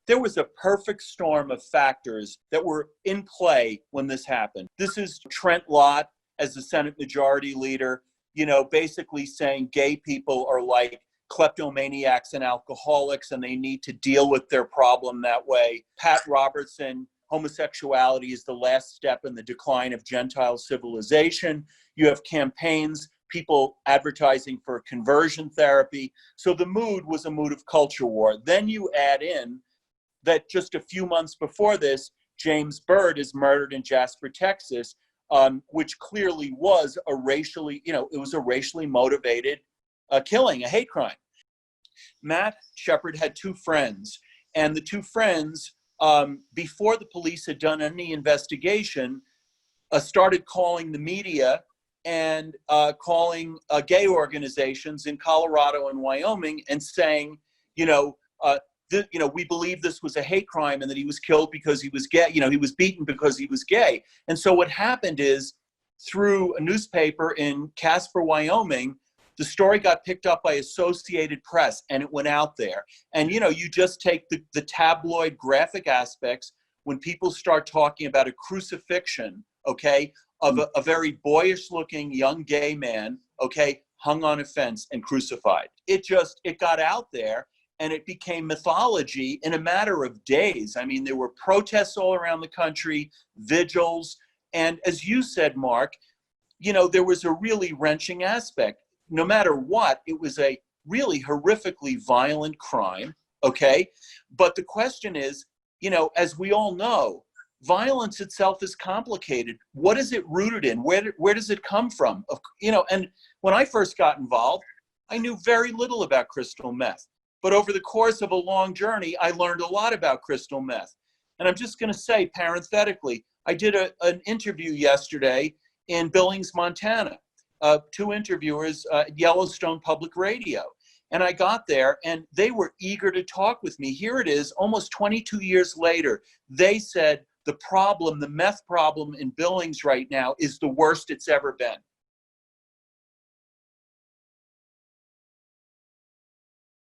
There was a perfect storm of factors that were in play when this happened. This is Trent Lott as the Senate Majority Leader, basically saying gay people are like kleptomaniacs and alcoholics and they need to deal with their problem that way. Pat Robertson, homosexuality is the last step in the decline of Gentile civilization. You have campaigns, people advertising for conversion therapy. So the mood was a mood of culture war. Then you add in that just a few months before this, James Byrd is murdered in Jasper, Texas, which clearly was a racially motivated killing, a hate crime. Matt Shepard had two friends, and the two friends, before the police had done any investigation, started calling the media and calling gay organizations in Colorado and Wyoming and saying, we believe this was a hate crime and that he was killed because he was gay. He was beaten because he was gay. And so what happened is, through a newspaper in Casper, Wyoming, the story got picked up by Associated Press and it went out there. And, you just take the tabloid graphic aspects when people start talking about a crucifixion, okay, of a very boyish looking young gay man, okay, hung on a fence and crucified. It got out there. And it became mythology in a matter of days. I mean, there were protests all around the country, vigils. And as you said, Mark, there was a really wrenching aspect. No matter what, it was a really horrifically violent crime, okay? But the question is, as we all know, violence itself is complicated. What is it rooted in? Where does it come from? And when I first got involved, I knew very little about crystal meth. But over the course of a long journey, I learned a lot about crystal meth. And I'm just going to say, parenthetically, I did an interview yesterday in Billings, Montana, two interviewers at Yellowstone Public Radio. And I got there and they were eager to talk with me. Here it is, almost 22 years later. They said the meth problem in Billings right now is the worst it's ever been.